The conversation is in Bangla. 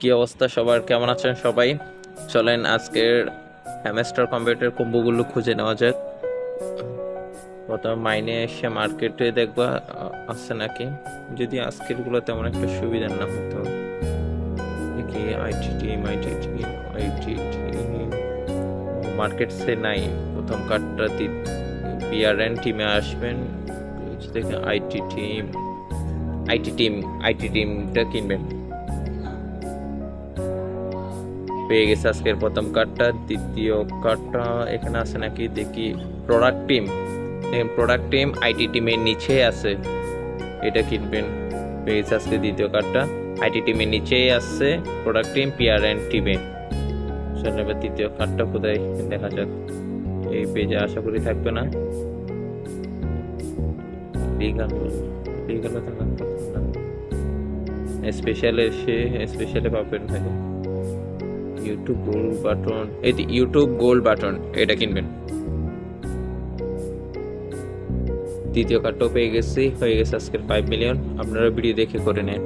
কি অবস্থা সবার, কেমন আছেন সবাই? চলেন আজকের হ্যামস্টার কম্পিউটার কম্বোগুলো খুঁজে নেওয়া যাক। প্রথম মাইনে এসে মার্কেটে দেখবা আছে নাকি, যদি আজকের গুলো তেমন একটা সুবিধার না হতো। দেখি আইটি মার্কেট সে নাই। প্রথম কার্ডটা পিআরএন টিমে আসবেন, দেখে আইটি টিমটা কিনবেন। পেয়ে গেছে আজকের প্রথম কার্ডটা। দ্বিতীয় কার্ডটা এখানে আছে নাকি দেখি। প্রোডাক্ট টিম আইটি টিমের নিচে আছে, এটা কিনবেন। পেয়ে গেছে আজকে দ্বিতীয় কার্ডটা, আইটি টিমের নিচেই আছে প্রোডাক্ট টিম পিআরএন টিমে। চলেন এবার তৃতীয় কার্ডটা কোথায় দেখা যাক। এই পেজে আশা করি থাকবে না। স্পেশালে পাবেন ভাই। ইউটিউব গোল্ড বাটন, এটা কিনবেন। দ্বিতীয় কার্ডটাও পেয়ে গেছি, হয়ে গেছে আজকের 5 মিলিয়ন। আপনারা ভিডিও দেখে করে নেন।